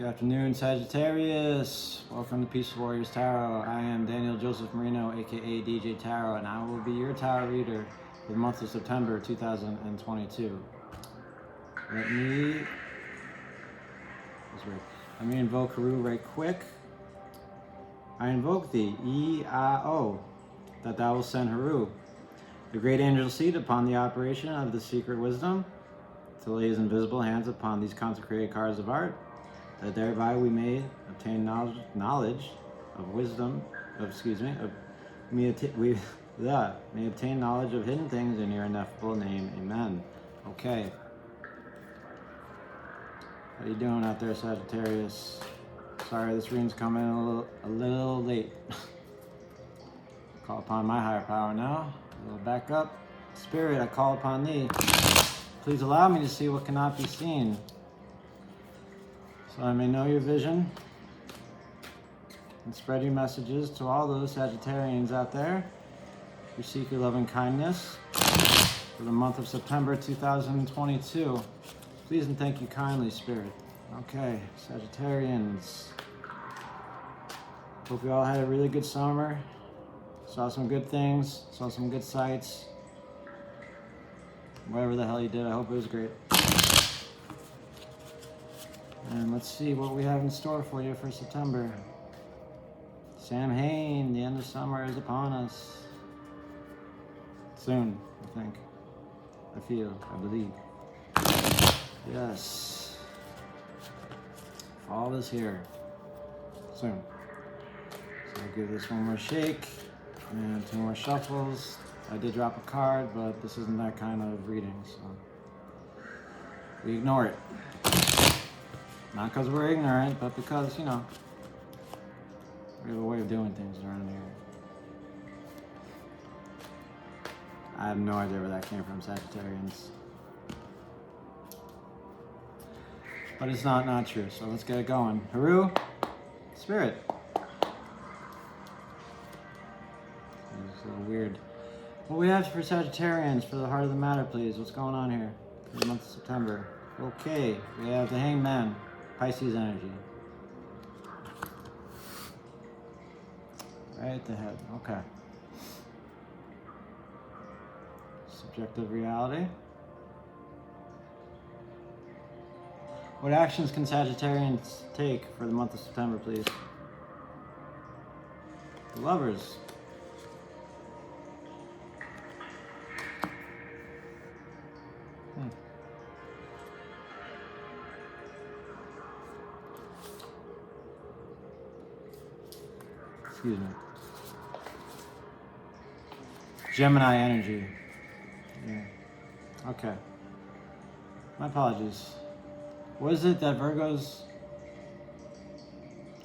Good afternoon, Sagittarius. Welcome to Peaceful Warriors Tarot. I am Daniel Joseph Marino, aka DJ Tarot, and I will be your tarot reader for the month of September 2022. Let me invoke Haru right quick. I invoke thee, E-I-O, that thou will send Haru, the great angel seed, upon the operation of the secret wisdom, to lay his invisible hands upon these consecrated cards of art, that thereby we may obtain knowledge of wisdom, may obtain knowledge of hidden things in your ineffable name. Amen. Okay. How you doing out there, Sagittarius? Sorry, this reading's coming a little late. Call upon my higher power now. A little back up. Spirit, I call upon thee. Please allow me to see what cannot be seen, so I may know your vision and spread your messages to all those Sagittarians out there who seek your loving kindness for the month of September 2022. Please and thank you kindly, Spirit. Okay, Sagittarians. Hope you all had a really good summer. Saw some good things, saw some good sights. Whatever the hell you did, I hope it was great. And let's see what we have in store for you for September. Samhain, the end of summer is upon us. Soon, I think. I feel, I believe. Yes. Fall is here. Soon. So I'll give this one more shake and two more shuffles. I did drop a card, but this isn't that kind of reading, so we ignore it. Not because we're ignorant, but because, you know, we have a way of doing things around here. I have no idea where that came from, Sagittarians. But it's not true, so let's get it going. Haru, Spirit. It's a little weird. What we have for Sagittarians for the heart of the matter, please. What's going on here for the month of September? Okay, we have the Hangman. Pisces energy. Right at the head. Okay. Subjective reality. What actions can Sagittarians take for the month of September, please? The Lovers. Excuse me. Gemini energy. Yeah. Okay. My apologies. What is it that Virgos,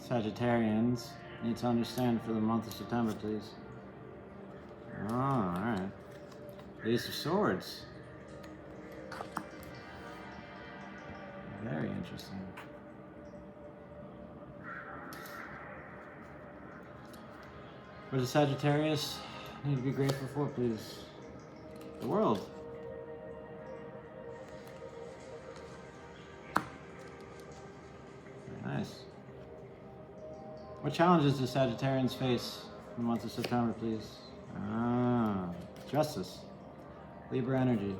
Sagittarians, need to understand for the month of September, please? Oh, alright. Ace of Swords. Very interesting. What does Sagittarius need to be grateful for, please? The world. Very nice. What challenges do Sagittarians face in the month of September, please? Justice. Libra energy.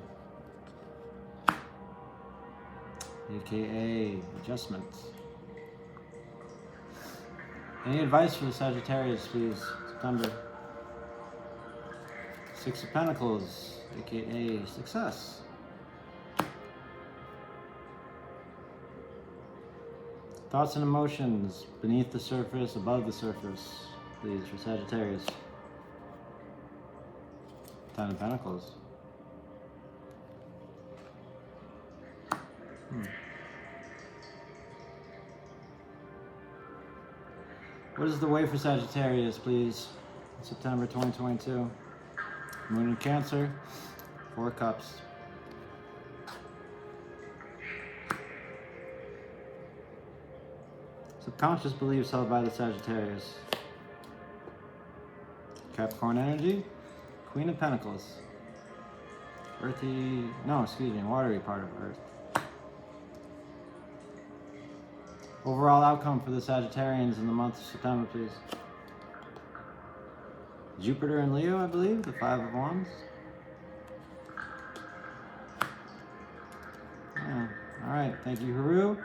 AKA adjustments. Any advice for the Sagittarius, please? September. Six of Pentacles, aka success. Thoughts and emotions beneath the surface, above the surface, please, for Sagittarius. Ten of Pentacles. What is the way for Sagittarius, please? September 2022. Moon in Cancer. Four Cups. Subconscious beliefs held by the Sagittarius. Capricorn energy. Queen of Pentacles. Watery part of Earth. Overall outcome for the Sagittarians in the month of September, please. Jupiter and Leo, I believe, the 5 of Wands. Yeah. All right, thank you, Haru,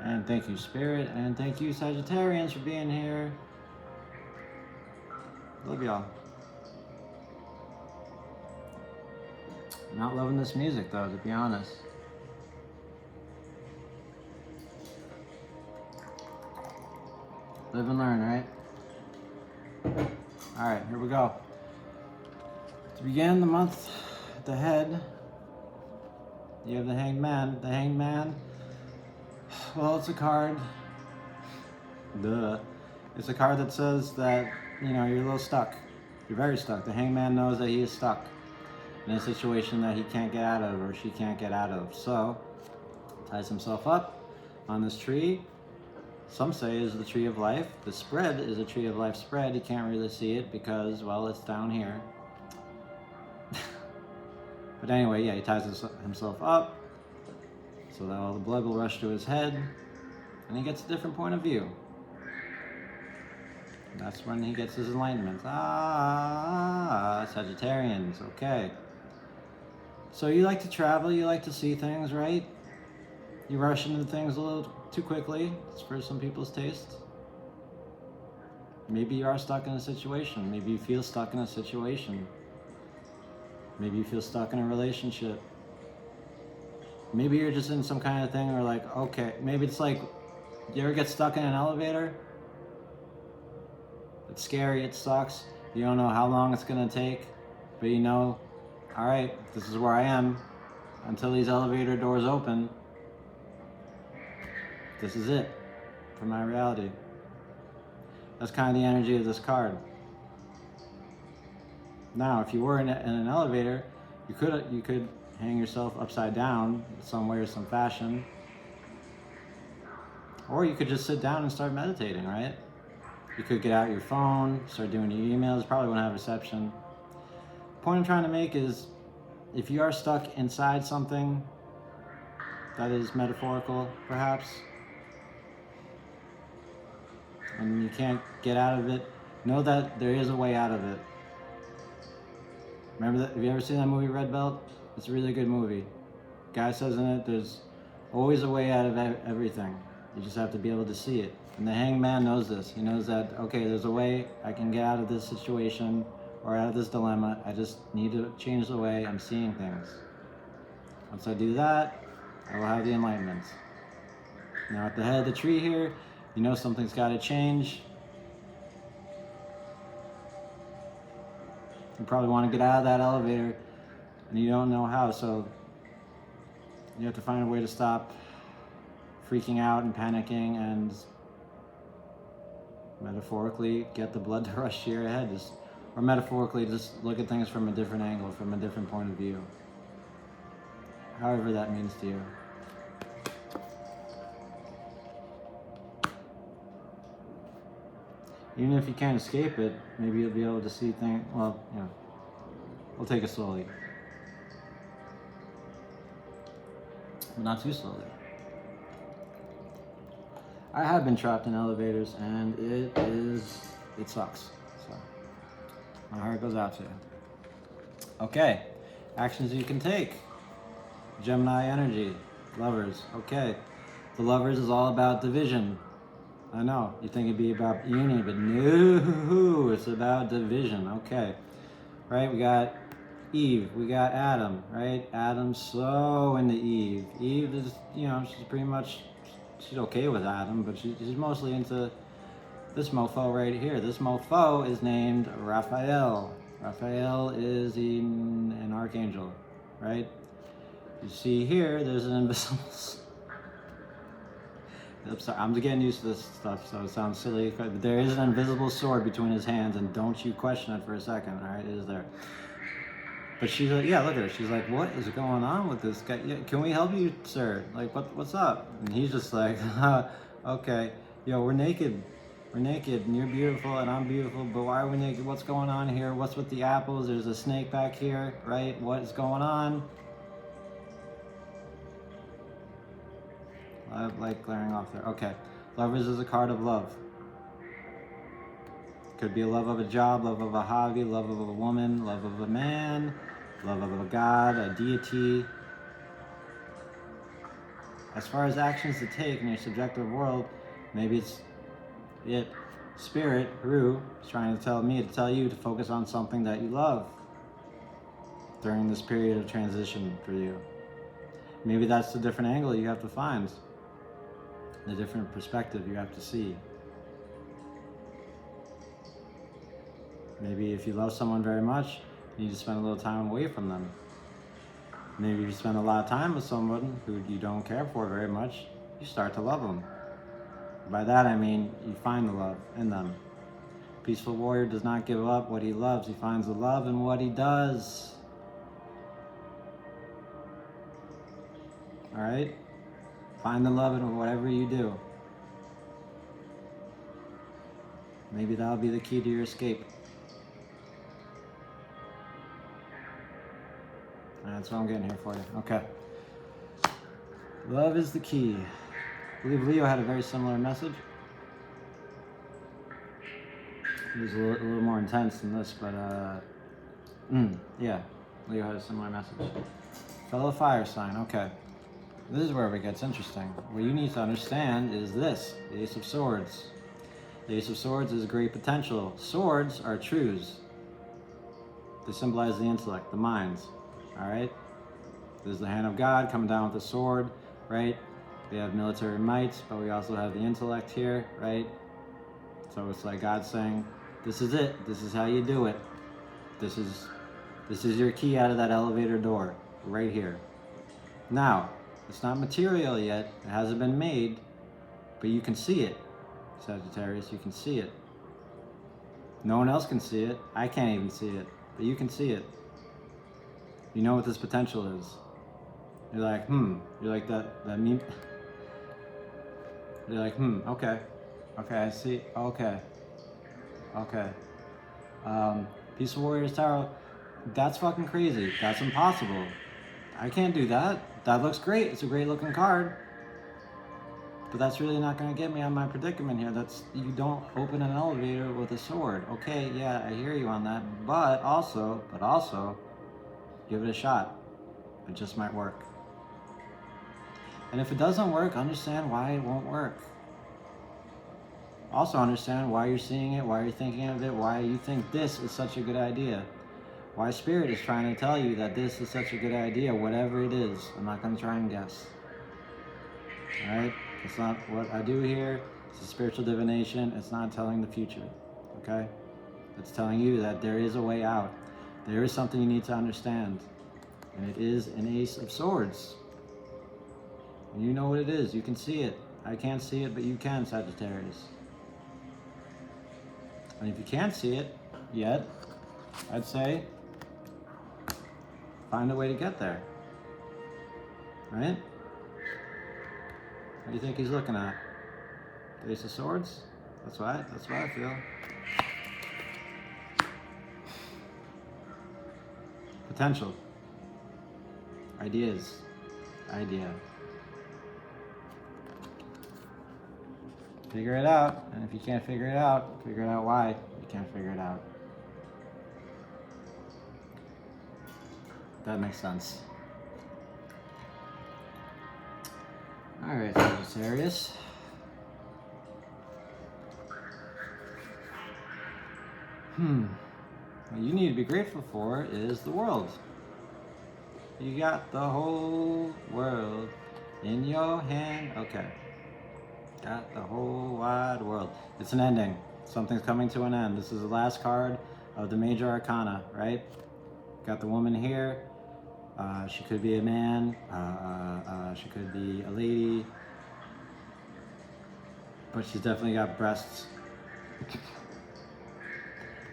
and thank you, Spirit, and thank you, Sagittarians, for being here. Love y'all. Not loving this music, though, to be honest. Live and learn, right? All right, here we go. To begin the month at the head, you have the Hanged Man. The Hanged Man, well, it's a card. Duh. It's a card that says that, you know, you're a little stuck. You're very stuck. The Hanged Man knows that he is stuck in a situation that he can't get out of or she can't get out of. So, ties himself up on this tree. Some say is the tree of life. The spread is a tree of life spread. You can't really see it because, well, it's down here. But anyway, yeah, he ties himself up so that all the blood will rush to his head and he gets a different point of view. That's when he gets his enlightenment. Sagittarians, okay. So you like to travel, you like to see things, right? You rush into things a little too quickly. It's for some people's taste. Maybe you are stuck in a situation. Maybe you feel stuck in a situation. Maybe you feel stuck in a relationship. Maybe you're just in some kind of thing where like, okay, maybe it's like, you ever get stuck in an elevator? It's scary, it sucks. You don't know how long it's gonna take, but you know, all right, this is where I am until these elevator doors open. This is it for my reality. That's kind of the energy of this card. Now, if you were in an elevator, you could hang yourself upside down in some way or some fashion, or you could just sit down and start meditating, right? You could get out your phone, start doing your emails. Probably won't have reception. The point I'm trying to make is, if you are stuck inside something that is metaphorical, perhaps, and you can't get out of it, know that there is a way out of it. Remember that? Have you ever seen that movie Red Belt? It's a really good movie. Guy says in it, there's always a way out of everything. You just have to be able to see it. And the Hanged Man knows this. He knows that, okay, there's a way I can get out of this situation or out of this dilemma. I just need to change the way I'm seeing things. Once I do that, I will have the enlightenment. Now at the head of the tree here, you know something's got to change. You probably want to get out of that elevator and you don't know how, so you have to find a way to stop freaking out and panicking and metaphorically get the blood to rush to your head. Or metaphorically just look at things from a different angle, from a different point of view. However that means to you. Even if you can't escape it, maybe you'll be able to see things, well, you know, we'll take it slowly. But not too slowly. I have been trapped in elevators and it sucks. So, my heart goes out to you. Okay, actions you can take. Gemini energy, lovers, okay. The lovers is all about division. I know, you think it'd be about union, but no, it's about division, okay. Right, we got Eve, we got Adam, right? Adam's so into Eve. Eve is, you know, she's pretty much, she's okay with Adam, but she's mostly into this mofo right here. This mofo is named Raphael. Raphael is an archangel, right? You see here, there's an invisible... I'm sorry, I'm getting used to this stuff, so it sounds silly. But there is an invisible sword between his hands, and don't you question it for a second, all right? It is there. But she's like, yeah, look at her. She's like, what is going on with this guy? Yeah, can we help you, sir? Like, what's up? And he's just like, okay, yo, we're naked. We're naked, and you're beautiful, and I'm beautiful, but why are we naked? What's going on here? What's with the apples? There's a snake back here, right? What is going on? I have light glaring off there. Okay. Lovers is a card of love. Could be a love of a job, love of a hobby, love of a woman, love of a man, love of a god, a deity. As far as actions to take in your subjective world, maybe it's Spirit, Haru, is trying to tell me to tell you to focus on something that you love during this period of transition for you. Maybe that's the different angle you have to find, the different perspective you have to see. Maybe if you love someone very much, you need to spend a little time away from them. Maybe if you spend a lot of time with someone who you don't care for very much, you start to love them. By that I mean you find the love in them. Peaceful warrior does not give up what he loves. He finds the love in what he does. All right? Find the love in whatever you do. Maybe that'll be the key to your escape. That's what I'm getting here for you. Okay. Love is the key. I believe Leo had a very similar message. It was a little more intense than this, but yeah, Leo had a similar message. Fellow fire sign, okay. This is where it gets interesting. What you need to understand is this, the Ace of Swords. The Ace of Swords is great potential. Swords are truths. They symbolize the intellect, the minds, all right? There's the hand of God coming down with the sword, right? We have military might, but we also have the intellect here, right? So it's like God saying, this is it. This is how you do it. This is your key out of that elevator door, right here. Now, it's not material yet. It hasn't been made, but you can see it, Sagittarius. You can see it. No one else can see it. I can't even see it, but you can see it. You know what this potential is. You're like, You're like that meme. You're like, okay. Okay, I see. Okay. Peaceful Warriors Tarot, that's fucking crazy. That's impossible. I can't do that. That looks great. It's a great looking card. But that's really not going to get me out of my predicament here. You don't open an elevator with a sword. Okay, yeah, I hear you on that. But also, give it a shot. It just might work. And if it doesn't work, understand why it won't work. Also understand why you're seeing it, why you're thinking of it, why you think this is such a good idea. Why Spirit is trying to tell you that this is such a good idea, whatever it is. I'm not going to try and guess. Alright? It's not what I do here. It's a spiritual divination. It's not telling the future. Okay? It's telling you that there is a way out. There is something you need to understand. And it is an Ace of Swords. And you know what it is. You can see it. I can't see it, but you can, Sagittarius. And if you can't see it yet, I'd say find a way to get there. Right? What do you think he's looking at? The Ace of Swords? That's what I feel. Potential. Ideas. Idea. Figure it out, and if you can't figure it out why you can't figure it out. That makes sense. Alright, Sagittarius. What you need to be grateful for is the world. You got the whole world in your hand. Okay. Got the whole wide world. It's an ending. Something's coming to an end. This is the last card of the Major Arcana, right? Got the woman here. She could be a man. She could be a lady. But she's definitely got breasts.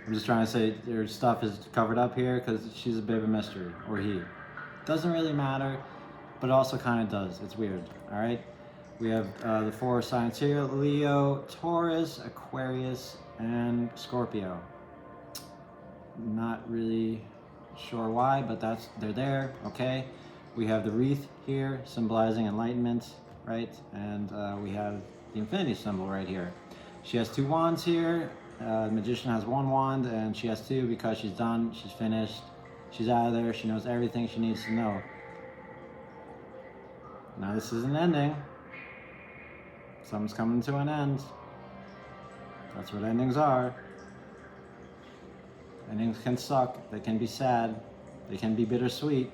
I'm just trying to say her stuff is covered up here because she's a bit of a mystery. Or he. Doesn't really matter, but also kind of does. It's weird, all right? We have the 4 signs here: Leo, Taurus, Aquarius, and Scorpio. Not really sure why, but they're there, okay? We have the wreath here, symbolizing enlightenment, right? And we have the infinity symbol right here. She has 2 wands here. The magician has 1 wand, and she has 2 because she's done, she's finished, she's out of there, she knows everything she needs to know. Now this is an ending. Something's coming to an end. That's what endings are. Endings can suck, they can be sad, they can be bittersweet.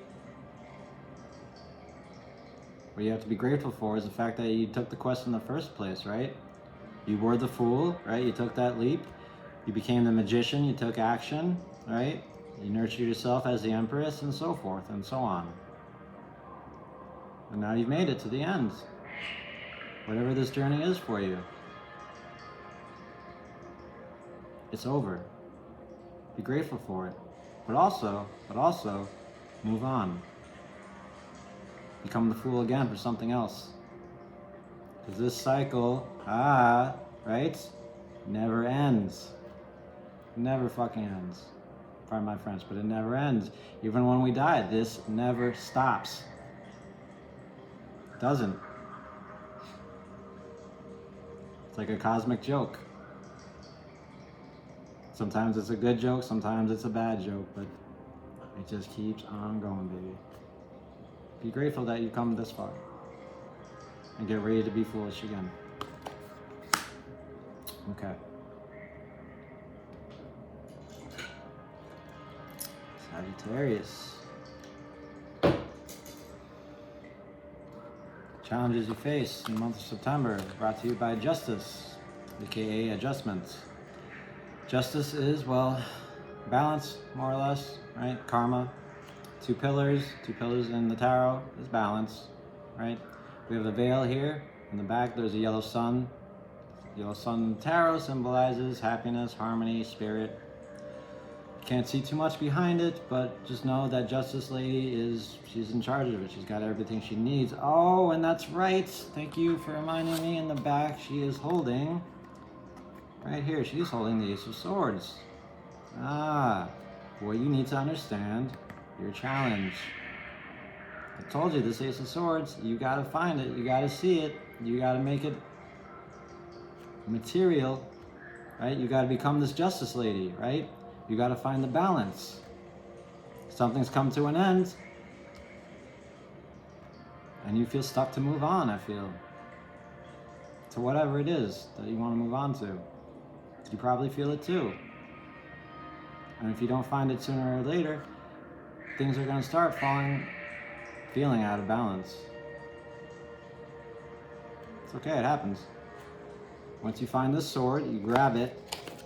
What you have to be grateful for is the fact that you took the quest in the first place, right? You were the fool, right? You took that leap. You became the magician, you took action, right? You nurtured yourself as the empress, and so forth and so on. And now you've made it to the end. Whatever this journey is for you, it's over. Be grateful for it. But also, move on. Become the fool again for something else. Because this cycle, right? Never ends. Never fucking ends. Pardon my French, but it never ends. Even when we die, this never stops. It doesn't. It's like a cosmic joke. Sometimes it's a good joke, sometimes it's a bad joke, but it just keeps on going, baby. Be grateful that you come this far. And get ready to be foolish again. Okay. Sagittarius. Challenges you face in the month of September, brought to you by Justice, aka Adjustments. Justice is, well, balance, more or less, right? Karma. 2 pillars in the tarot is balance, right? We have the veil here. In the back, there's a yellow sun. Yellow sun in the tarot symbolizes happiness, harmony, spirit. Can't see too much behind it, but just know that Justice Lady she's in charge of it. She's got everything she needs. Oh, and that's right. Thank you for reminding me. In the back, she is holding, right here, she's holding the Ace of Swords. What you need to understand, your challenge. I told you, this Ace of Swords, you gotta find it, you gotta see it, you gotta make it material, right? You gotta become this Justice Lady, right? You gotta find the balance. Something's come to an end, and you feel stuck to move on, I feel. To whatever it is that you wanna move on to. You probably feel it too. And if you don't find it sooner or later, things are gonna start feeling out of balance. It's okay, it happens. Once you find this sword, you grab it,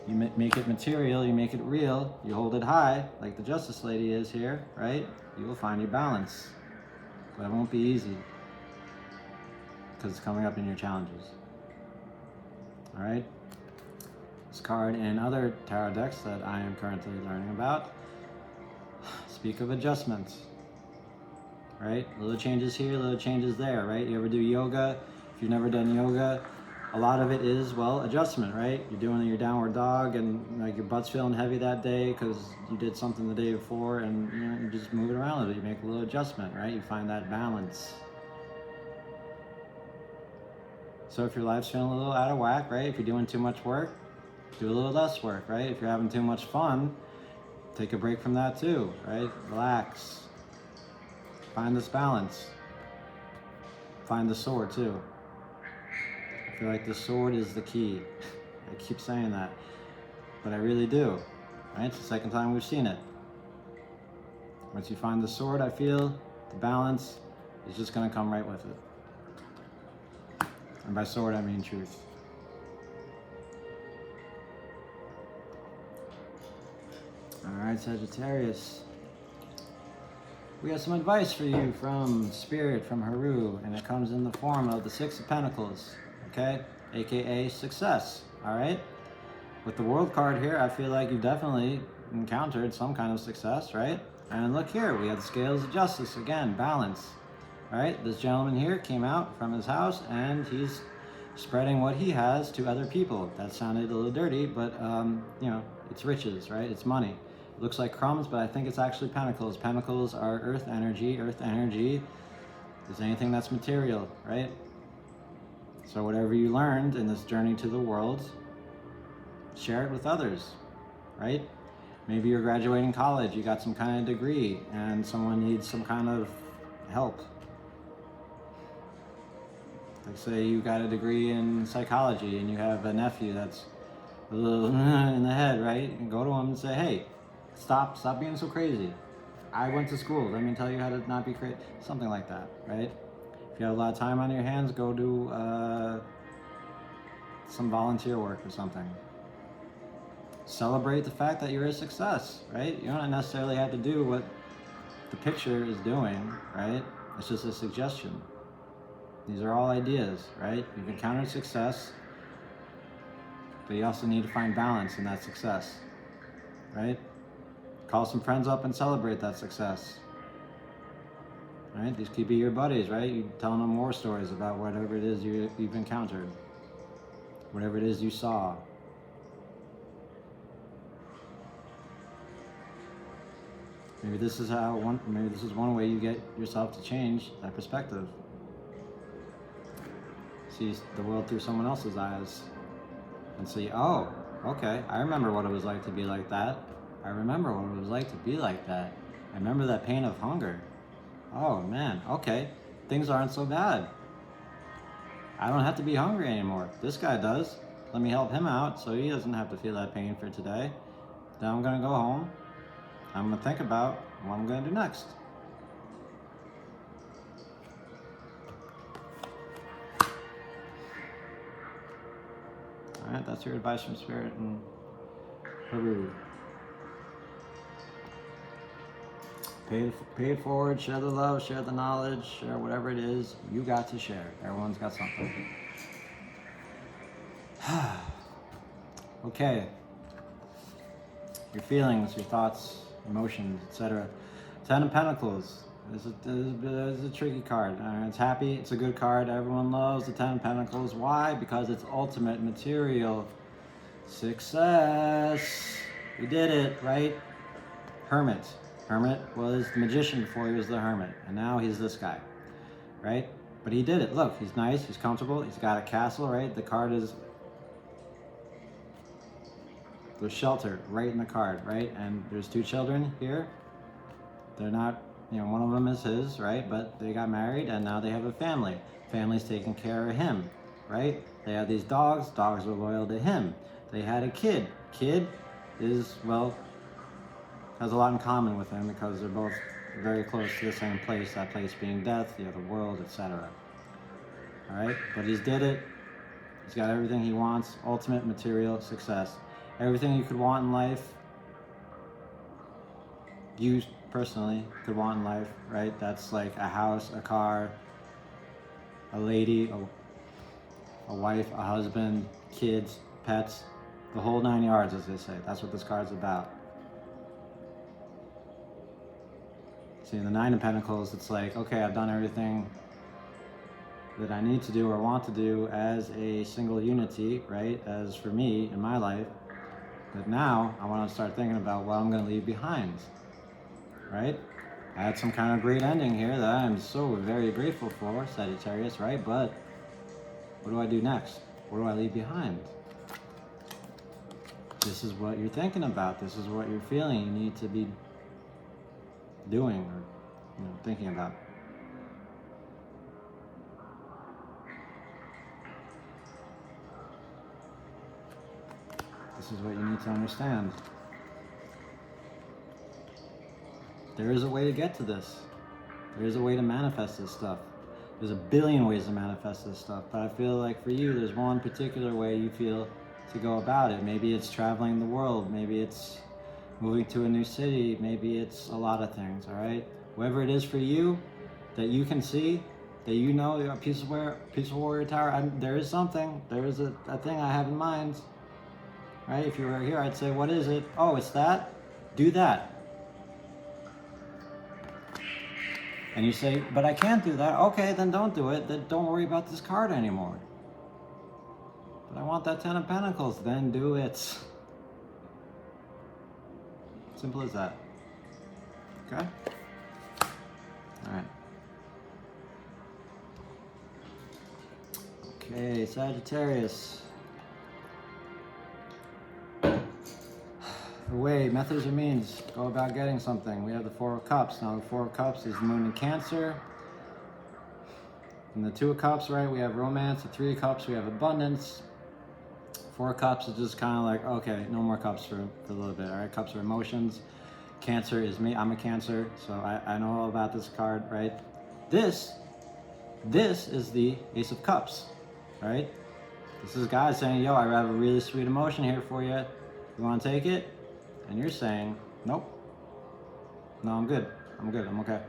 you make it material, you make it real, you hold it high, like the Justice Lady is here, right? You will find your balance. But it won't be easy, because it's coming up in your challenges. All right? This card and other tarot decks that I am currently learning about speak of adjustments, right? Little changes here, little changes there, right? You ever do yoga? If you've never done yoga, a lot of it is, well, adjustment, right? You're doing your downward dog and like your butt's feeling heavy that day because you did something the day before, and you just move it around a little bit. You make a little adjustment, right? You find that balance. So if your life's feeling a little out of whack, right? If you're doing too much work, do a little less work, right? If you're having too much fun, take a break from that too, right? Relax. Find this balance. Find the sword too. I feel like the sword is the key. I keep saying that, but I really do, right? It's the second time we've seen it. Once you find the sword, I feel the balance is just gonna come right with it. And by sword, I mean truth. All right, Sagittarius. We have some advice for you from Spirit, from Haru, and it comes in the form of the 6 of Pentacles, okay? AKA success, all right? With the World card here, I feel like you've definitely encountered some kind of success, right? And look here, we have the Scales of Justice, again, balance, all right? This gentleman here came out from his house, and he's spreading what he has to other people. That sounded a little dirty, but, you know, it's riches, right? It's money. Looks like crumbs, but I think it's actually pentacles. Pentacles are earth energy. Earth energy is anything that's material, right? So whatever you learned in this journey to the world, share it with others, right? Maybe you're graduating college, you got some kind of degree, and someone needs some kind of help. Like say you got a degree in psychology and you have a nephew that's a little in the head, right? You can go to him and say, hey, stop being so crazy. I went to school, let me tell you how to not be crazy. Something like that, right? If you have a lot of time on your hands, go do some volunteer work or something. Celebrate the fact that you're a success, right? You don't necessarily have to do what the picture is doing, right? It's just a suggestion. These are all ideas, right? You've encountered success, but you also need to find balance in that success, right? Call some friends up and celebrate that success, right? These could be your buddies, right? You're telling them war stories about whatever it is you've encountered, whatever it is you saw. Maybe this is one way you get yourself to change that perspective. See the world through someone else's eyes and see, oh, okay, I remember what it was like to be like that. I remember what it was like to be like that. I remember that pain of hunger. Oh man, okay, things aren't so bad. I don't have to be hungry anymore. This guy does. Let me help him out so he doesn't have to feel that pain for today. Then I'm gonna go home. I'm gonna think about what I'm gonna do next. All right, that's your advice from Spirit and Haru. Pay it forward, share the love, share the knowledge, share whatever it is you got to share. Everyone's got something. Okay. Your feelings, your thoughts, emotions, etc. Ten of Pentacles. This is a tricky card. It's happy, it's a good card. Everyone loves the Ten of Pentacles. Why? Because it's ultimate material success. We did it, right? Hermit. Hermit was the magician before he was the hermit, and now he's this guy, right? But he did it. Look, he's nice, he's comfortable, he's got a castle, right? The card is, there's shelter right in the card, right? And there's two children here. They're not, one of them is his, right? But they got married and now they have a family. Family's taking care of him, right? They have these dogs. Dogs are loyal to him. They had a kid. Kid is, well, has a lot in common with him because they're both very close to the same place, that place being death, the other world, etc. All right, but he's did it. He's got everything he wants, ultimate material success. Everything you could want in life, you personally could want in life, right? That's like a house, a car, a lady, a wife, a husband, kids, pets, the whole 9 yards, as they say. That's what this card's about. See, in the Nine of Pentacles, it's like, okay, I've done everything that I need to do or want to do as a single unity, right? As for me in my life. But now I want to start thinking about what I'm going to leave behind, right? I had some kind of great ending here that I'm so very grateful for, Sagittarius, right? But what do I do next? What do I leave behind? This is what you're thinking about. This is what you're feeling. You need to be doing or thinking about. This is what you need to understand. There is a way to get to this. There is a way to manifest this stuff. There's a billion ways to manifest this stuff, but I feel like for you, there's one particular way you feel to go about it. Maybe it's traveling the world. Maybe it's moving to a new city. Maybe it's a lot of things, all right? Whatever it is for you that you can see, that you know, a Peaceful Warrior Tower, there is something. There is a thing I have in mind, right? If you were here, I'd say, what is it? Oh, it's that? Do that. And you say, but I can't do that. Okay, then don't do it. Then don't worry about this card anymore. But I want that Ten of Pentacles. Then do it. Simple as that. Okay? All right. Okay, Sagittarius. The way, methods or means, go about getting something. We have the Four of Cups. Now the Four of Cups is Moon in Cancer. And the Two of Cups, right, we have romance. The Three of Cups, we have abundance. Four of Cups is just kind of like, okay, no more cups for a little bit, all right? Cups are emotions. Cancer is me. I'm a Cancer, so I know all about this card, right? This is the Ace of Cups, right? This is God saying, yo, I have a really sweet emotion here for you. You want to take it? And you're saying, nope. No, I'm good. I'm good. I'm okay.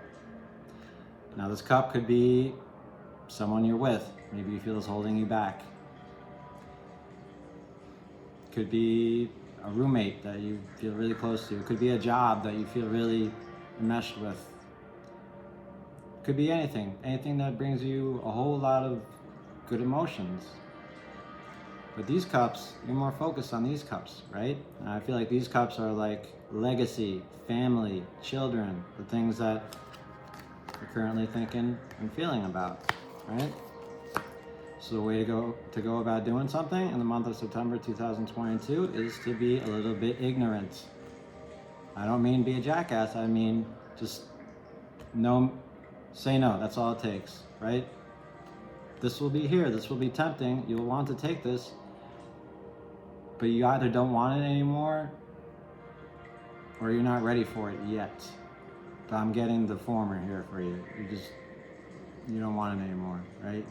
Now this cup could be someone you're with. Maybe you feel is holding you back. Could be a roommate that you feel really close to. It could be a job that you feel really enmeshed with. Could be anything. Anything that brings you a whole lot of good emotions. But these cups, you're more focused on these cups, right? And I feel like these cups are like legacy, family, children, the things that you're currently thinking and feeling about, right? So the way to go about doing something in the month of September 2022 is to be a little bit ignorant. I don't mean be a jackass, I mean just say no, that's all it takes, right? This will be here, this will be tempting, you'll want to take this, but you either don't want it anymore or you're not ready for it yet. But I'm getting the former here for you. You don't want it anymore, right?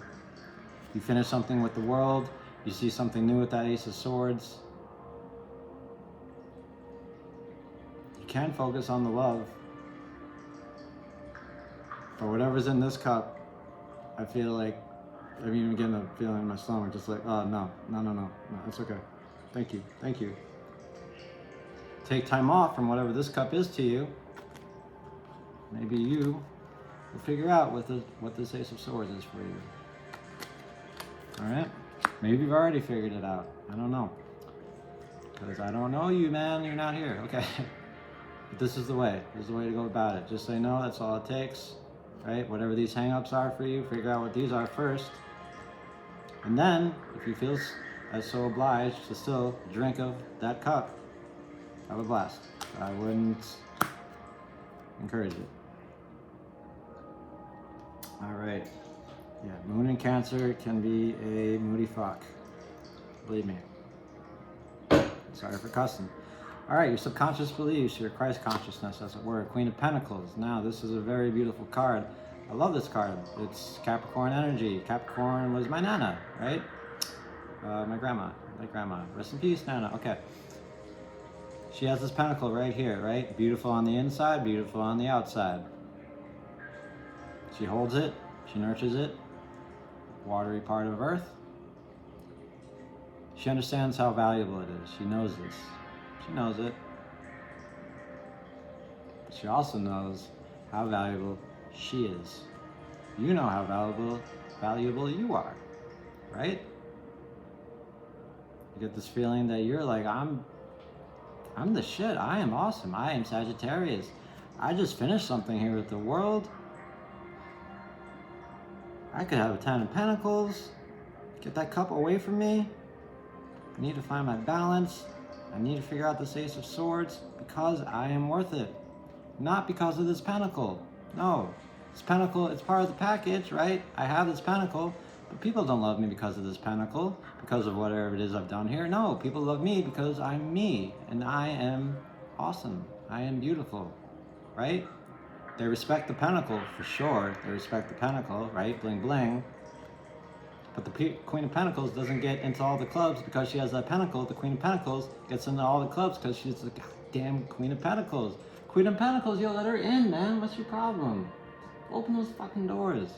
You finish something with the world, you see something new with that Ace of Swords. You can focus on the love. But whatever's in this cup, I feel like, I'm even getting a feeling in my stomach, just like, oh, no, it's okay. Thank you. Take time off from whatever this cup is to you. Maybe you will figure out what this Ace of Swords is for you. All right? Maybe you've already figured it out. I don't know. Because I don't know you, man. You're not here. Okay. But this is the way. This is the way to go about it. Just say no. That's all it takes. Right? Whatever these hang-ups are for you, figure out what these are first. And then, if you feel as so obliged to still drink of that cup, have a blast. I wouldn't encourage it. All right. Yeah, Moon in Cancer can be a moody fuck. Believe me. Sorry for cussing. All right, your subconscious beliefs, your Christ consciousness, as it were. Queen of Pentacles. Now, this is a very beautiful card. I love this card. It's Capricorn energy. Capricorn was my Nana, right? My grandma. Rest in peace, Nana. Okay. She has this pentacle right here, right? Beautiful on the inside, beautiful on the outside. She holds it. She nurtures it. Watery part of Earth. She understands how valuable it is. She knows this. She knows it. But she also knows how valuable she is. You know how valuable you are, right? You get this feeling that you're like, I'm the shit. I am awesome. I am Sagittarius. I just finished something here with the world. I could have a 10 of Pentacles. Get that cup away from me. I need to find my balance. I need to figure out this Ace of Swords because I am worth it. Not because of this pentacle. No. This pentacle, it's part of the package, right? I have this pentacle, but people don't love me because of this pentacle, because of whatever it is I've done here. No, people love me because I'm me, and I am awesome. I am beautiful, right? They respect the pentacle, for sure. They respect the pentacle, right? Bling, bling. But the Queen of Pentacles doesn't get into all the clubs because she has that pentacle. The Queen of Pentacles gets into all the clubs because she's the goddamn Queen of Pentacles. Queen of Pentacles, yo, let her in, man. What's your problem? Open those fucking doors.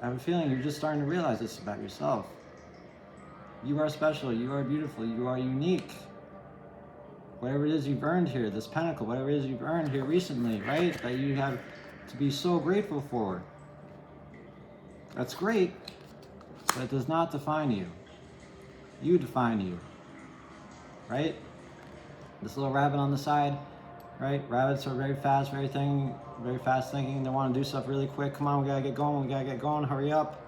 I have a feeling you're just starting to realize this about yourself. You are special. You are beautiful. You are unique. Whatever it is you've earned here, this pentacle, whatever it is you've earned here recently, right? That you have to be so grateful for. That's great, but it does not define you. You define you, right? This little rabbit on the side, right? Rabbits are very fast thinking. They want to do stuff really quick. Come on, we gotta get going, hurry up.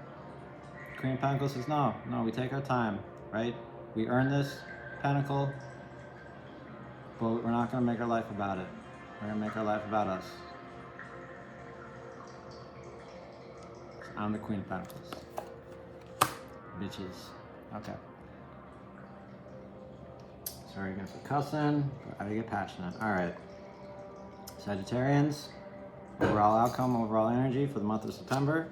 Queen of Pentacles says, no, we take our time, right? We earn this pentacle, but we're not going to make our life about it. We're going to make our life about us. I'm the Queen of Pentacles. Bitches. Okay. Sorry again for cussing, but I get passionate. Alright. Sagittarians, overall outcome, overall energy for the month of September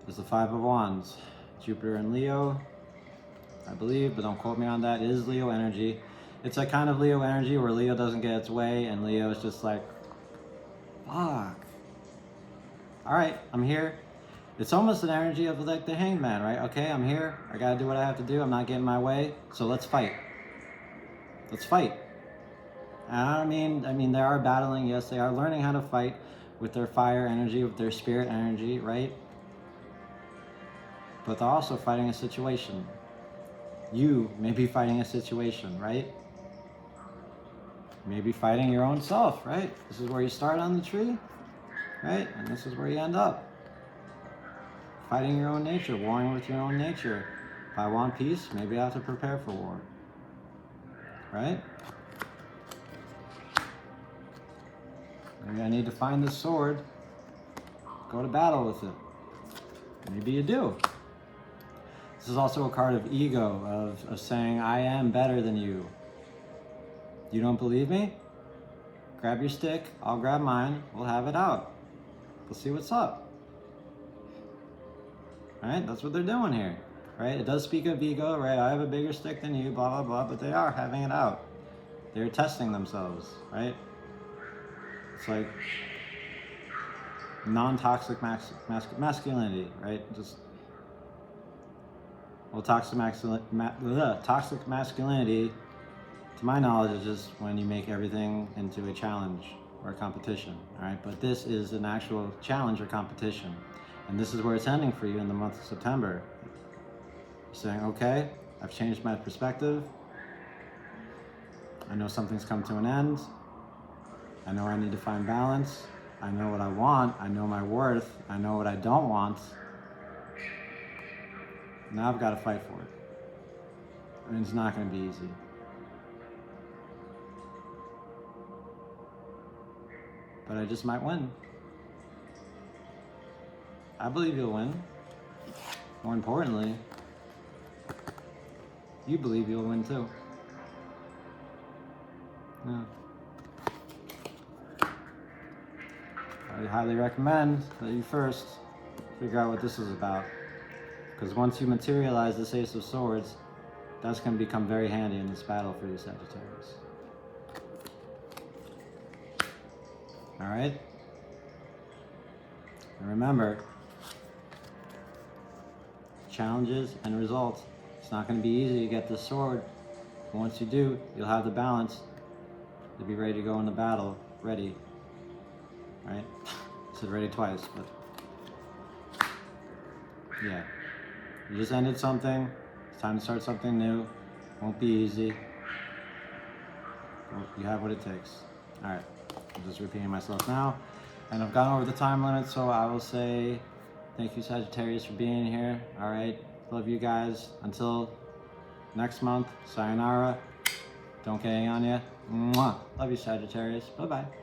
is the Five of Wands. Jupiter and Leo, I believe, but don't quote me on that. It is Leo energy. It's a kind of Leo energy where Leo doesn't get its way and Leo is just like, fuck. Alright, I'm here. It's almost an energy of like the Hanged Man, right? Okay, I'm here. I gotta do what I have to do. I'm not getting my way. So let's fight. Let's fight. And I mean, they are battling. Yes, they are learning how to fight with their fire energy, with their spirit energy, right? But they're also fighting a situation. You may be fighting a situation, right? You may be fighting your own self, right? This is where you start on the tree, right? And this is where you end up. Fighting your own nature, warring with your own nature. If I want peace, maybe I have to prepare for war. Right? Maybe I need to find this sword, go to battle with it. Maybe you do. This is also a card of ego, of saying, I am better than you. You don't believe me? Grab your stick, I'll grab mine, we'll have it out. We'll see what's up. Right? That's what they're doing here. Right? It does speak of ego, right? I have a bigger stick than you, blah, blah, blah, but they are having it out. They're testing themselves, right? It's like non-toxic masculinity, right? Just, well, toxic masculinity, to my knowledge, is just when you make everything into a challenge or a competition, all right? But this is an actual challenge or competition. And this is where it's ending for you in the month of September. You're saying, okay, I've changed my perspective. I know something's come to an end. I know I need to find balance. I know what I want. I know my worth. I know what I don't want. Now I've got to fight for it. I mean, it's not going to be easy. But I just might win. I believe you'll win. More importantly, you believe you'll win too. Yeah. I would highly recommend that you first figure out what this is about. Because once you materialize this Ace of Swords, that's going to become very handy in this battle for you, Sagittarius. Alright? And remember, challenges and results. It's not going to be easy to get this sword. But once you do, you'll have the balance to be ready to go into battle. Ready. Right? I said ready twice, but yeah. You just ended something. It's time to start something new. Won't be easy. Well, you have what it takes. Alright. I'm just repeating myself now. And I've gone over the time limit, so I will say thank you, Sagittarius, for being here. All right. Love you guys. Until next month, sayonara. Don't get on ya. Mwah. Love you, Sagittarius. Bye-bye.